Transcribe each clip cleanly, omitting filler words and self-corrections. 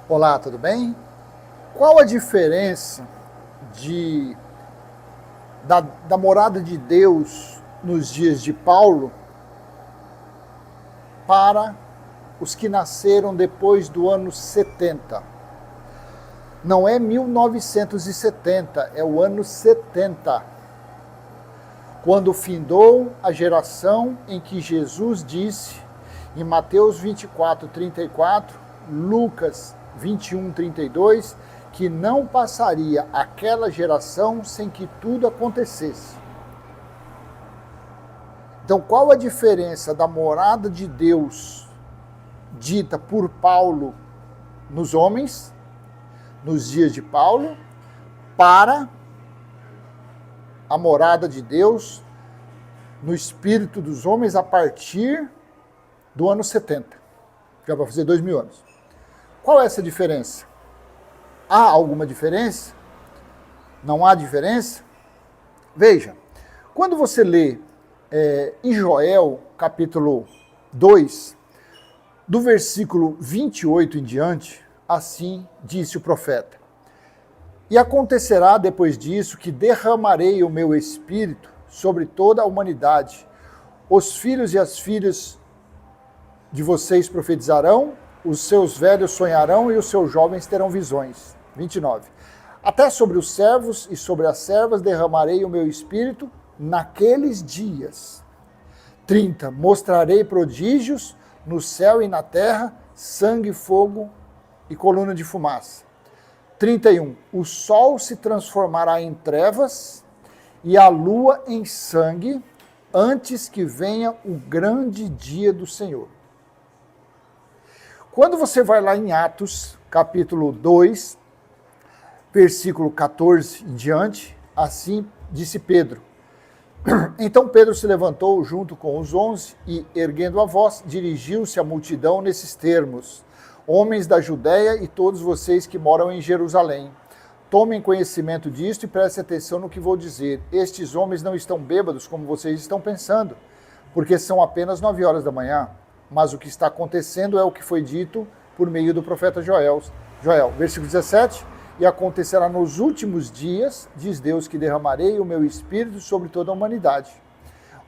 Olá, tudo bem? Qual a diferença da morada de Deus nos dias de Paulo para os que nasceram depois do ano 70? Não é 1970, é o ano 70. Quando findou a geração em que Jesus disse, em Mateus 24, 34, Lucas 21, 32, que não passaria aquela geração sem que tudo acontecesse. Então, qual a diferença da morada de Deus dita por Paulo nos homens, nos dias de Paulo, para a morada de Deus no espírito dos homens a partir do ano 70, já vai fazer 2000 anos. Qual é essa diferença? Há alguma diferença? Não há diferença? Veja, quando você lê em Joel, capítulo 2, do versículo 28 em diante, assim disse o profeta: E acontecerá depois disso que derramarei o meu espírito sobre toda a humanidade. Os filhos e as filhas de vocês profetizarão, os seus velhos sonharão e os seus jovens terão visões. 29. Até sobre os servos e sobre as servas derramarei o meu espírito naqueles dias. 30. Mostrarei prodígios no céu e na terra, sangue, fogo e coluna de fumaça. 31. O sol se transformará em trevas e a lua em sangue, antes que venha o grande dia do Senhor. Quando você vai lá em Atos, capítulo 2, versículo 14 em diante, assim disse Pedro. Então Pedro se levantou junto com os 11 e, erguendo a voz, dirigiu-se à multidão nesses termos: Homens da Judéia e todos vocês que moram em Jerusalém, tomem conhecimento disto e prestem atenção no que vou dizer. Estes homens não estão bêbados como vocês estão pensando, porque são apenas 9 horas da manhã. Mas o que está acontecendo é o que foi dito por meio do profeta Joel. Versículo 17. E acontecerá nos últimos dias, diz Deus, que derramarei o meu espírito sobre toda a humanidade.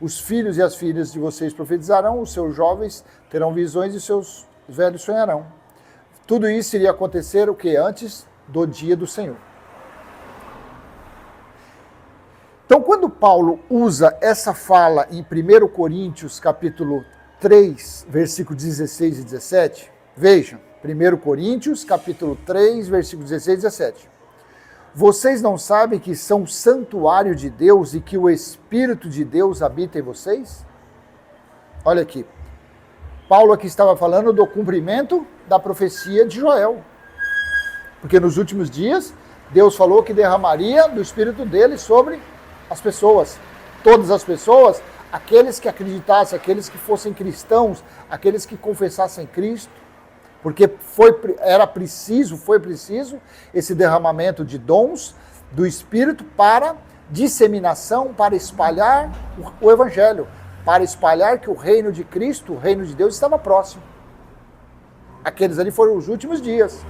Os filhos e as filhas de vocês profetizarão, os seus jovens terão visões e os seus velhos sonharão. Tudo isso iria acontecer o que? Antes do dia do Senhor. Então, quando Paulo usa essa fala em 1 Coríntios, capítulo 3, versículo 16 e 17, vejam, 1 Coríntios, capítulo 3, versículo 16 e 17. Vocês não sabem que são santuário de Deus e que o Espírito de Deus habita em vocês? Olha aqui. Paulo aqui estava falando do cumprimento da profecia de Joel. Porque nos últimos dias, Deus falou que derramaria do Espírito dele sobre as pessoas. Todas as pessoas, aqueles que acreditassem, aqueles que fossem cristãos, aqueles que confessassem Cristo. Porque foi preciso esse derramamento de dons do Espírito para disseminação, para espalhar o Evangelho, para espalhar que o reino de Cristo, o reino de Deus estava próximo. Aqueles ali foram os últimos dias.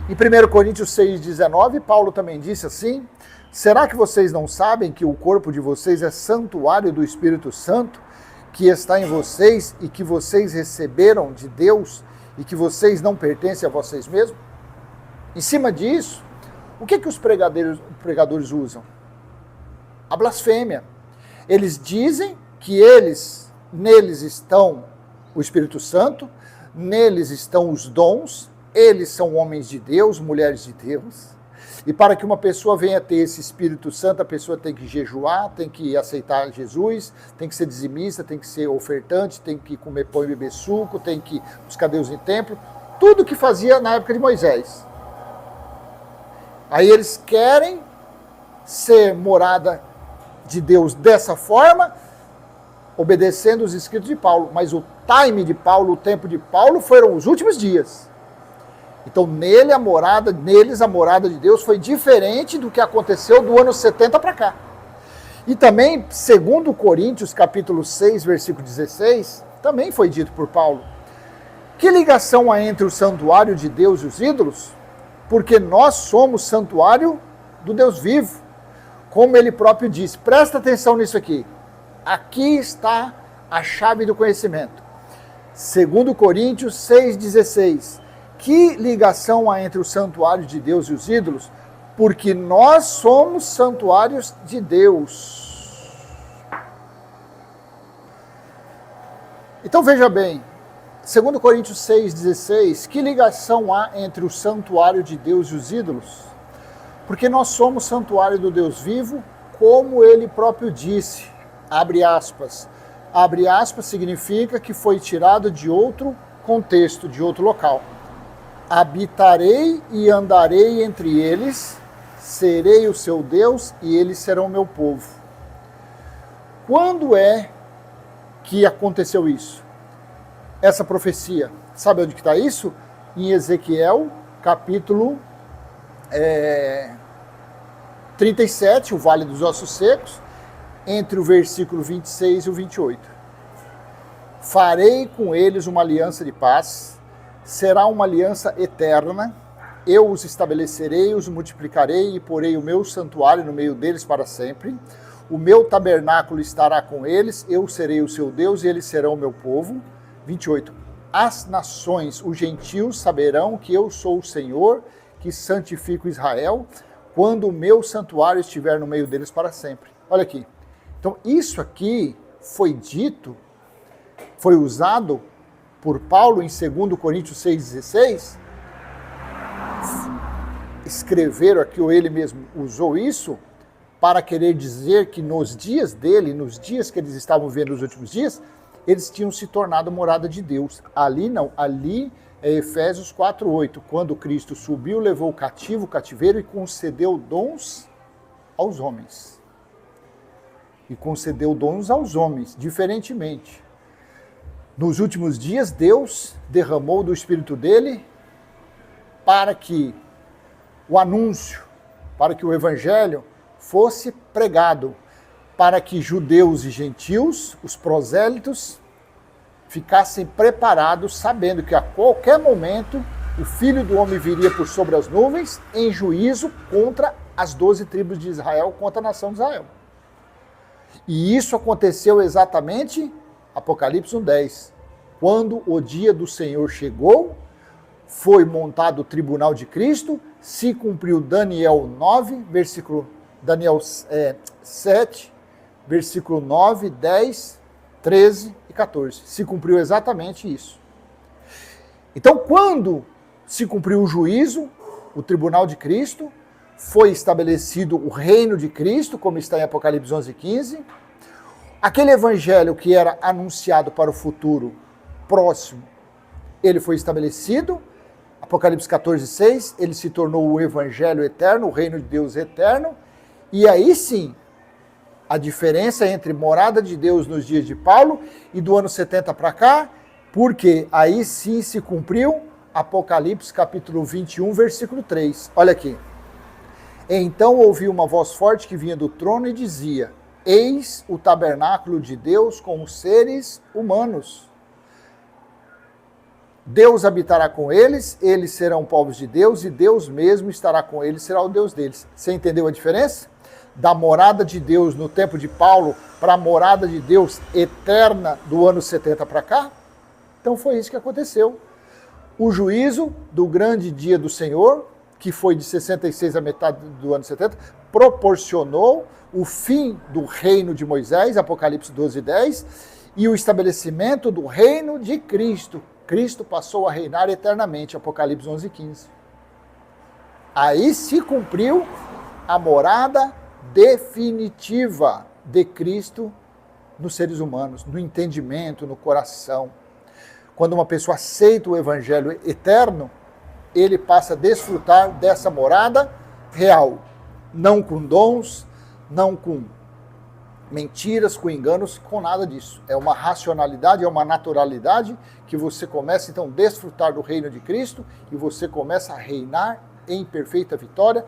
Em 1 Coríntios 6,19, Paulo também disse assim: será que vocês não sabem que o corpo de vocês é santuário do Espírito Santo, que está em vocês e que vocês receberam de Deus e que vocês não pertencem a vocês mesmos? Em cima disso, o que os pregadores usam? A blasfêmia. Eles dizem que neles estão o Espírito Santo, neles estão os dons, eles são homens de Deus, mulheres de Deus. E para que uma pessoa venha ter esse Espírito Santo, a pessoa tem que jejuar, tem que aceitar Jesus, tem que ser dizimista, tem que ser ofertante, tem que comer pão e beber suco, tem que buscar Deus em templo. Tudo que fazia na época de Moisés. Aí eles querem ser morada de Deus dessa forma, obedecendo os escritos de Paulo. Mas o time de Paulo, o tempo de Paulo, foram os últimos dias. Então, neles a morada de Deus foi diferente do que aconteceu do ano 70 para cá. E também, segundo Coríntios, capítulo 6, versículo 16, também foi dito por Paulo. Que ligação há entre o santuário de Deus e os ídolos? Porque nós somos santuário do Deus vivo, como ele próprio disse. Presta atenção nisso aqui. Aqui está a chave do conhecimento. 2 Coríntios 6,16. Que ligação há entre o santuário de Deus e os ídolos? Porque nós somos santuários de Deus. Então veja bem, 2 Coríntios 6,16, que ligação há entre o santuário de Deus e os ídolos? Porque nós somos santuário do Deus vivo, como ele próprio disse, abre aspas. Abre aspas significa que foi tirado de outro contexto, de outro local. Habitarei e andarei entre eles, serei o seu Deus e eles serão meu povo. Quando é que aconteceu isso? Essa profecia, sabe onde que está isso? Em Ezequiel, capítulo 37, o Vale dos Ossos Secos, entre o versículo 26 e o 28. Farei com eles uma aliança de paz, será uma aliança eterna, eu os estabelecerei, os multiplicarei e porei o meu santuário no meio deles para sempre. O meu tabernáculo estará com eles, eu serei o seu Deus e eles serão o meu povo. 28. As nações, os gentios, saberão que eu sou o Senhor, que santifico Israel, quando o meu santuário estiver no meio deles para sempre. Olha aqui. Então, isso aqui foi dito, foi usado por Paulo em 2 Coríntios 6,16. Escreveram aqui, ou ele mesmo usou isso, para querer dizer que nos dias dele, nos dias que eles estavam vivendo nos últimos dias, eles tinham se tornado morada de Deus. Ali não, ali é Efésios 4:8, quando Cristo subiu, levou o cativo, o cativeiro e concedeu dons aos homens. E concedeu dons aos homens, diferentemente. Nos últimos dias, Deus derramou do Espírito dele para que o anúncio, para que o Evangelho fosse pregado, para que judeus e gentios, os prosélitos, ficassem preparados, sabendo que a qualquer momento o Filho do Homem viria por sobre as nuvens em juízo contra as 12 tribos de Israel, contra a nação de Israel. E isso aconteceu exatamente, Apocalipse 1:10, quando o dia do Senhor chegou, foi montado o tribunal de Cristo, se cumpriu Daniel 9, Daniel 7, versículo 9, 10, 13 e 14. Se cumpriu exatamente isso. Então, quando se cumpriu o juízo, o tribunal de Cristo, foi estabelecido o reino de Cristo, como está em Apocalipse 11:15. Aquele evangelho que era anunciado para o futuro próximo, ele foi estabelecido. Apocalipse 14:6, ele se tornou o evangelho eterno, o reino de Deus eterno. E aí sim, a diferença entre morada de Deus nos dias de Paulo e do ano 70 para cá, porque aí sim se cumpriu Apocalipse capítulo 21, versículo 3. Olha aqui. Então ouvi uma voz forte que vinha do trono e dizia: eis o tabernáculo de Deus com os seres humanos. Deus habitará com eles, eles serão povos de Deus e Deus mesmo estará com eles, será o Deus deles. Você entendeu a diferença? Da morada de Deus no tempo de Paulo para a morada de Deus eterna do ano 70 para cá? Então foi isso que aconteceu. O juízo do grande dia do Senhor, que foi de 66 a metade do ano 70, proporcionou o fim do reino de Moisés, Apocalipse 12:10, e o estabelecimento do reino de Cristo. Cristo passou a reinar eternamente, Apocalipse 11:15. Aí se cumpriu a morada definitiva de Cristo nos seres humanos, no entendimento, no coração. Quando uma pessoa aceita o evangelho eterno, ele passa a desfrutar dessa morada real, não com dons, não com mentiras, com enganos, com nada disso. É uma racionalidade, é uma naturalidade que você começa então a desfrutar do reino de Cristo e você começa a reinar em perfeita vitória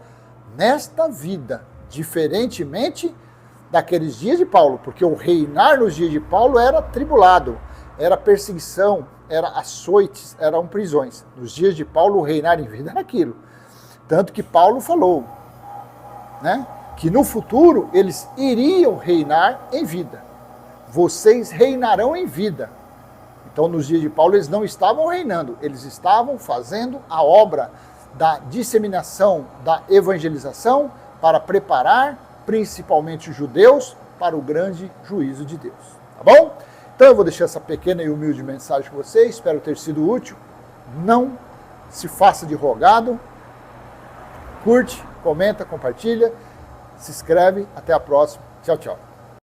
nesta vida, diferentemente daqueles dias de Paulo, porque o reinar nos dias de Paulo era tribulado, era perseguição, era açoites, eram prisões. Nos dias de Paulo, reinar em vida era aquilo. Tanto que Paulo falou, né, que no futuro eles iriam reinar em vida. Vocês reinarão em vida. Então, nos dias de Paulo, eles não estavam reinando, eles estavam fazendo a obra da disseminação, da evangelização, para preparar principalmente os judeus para o grande juízo de Deus. Tá bom? Então eu vou deixar essa pequena e humilde mensagem com vocês, espero ter sido útil. Não se faça de rogado, curte, comenta, compartilha, se inscreve. Até a próxima. Tchau, tchau.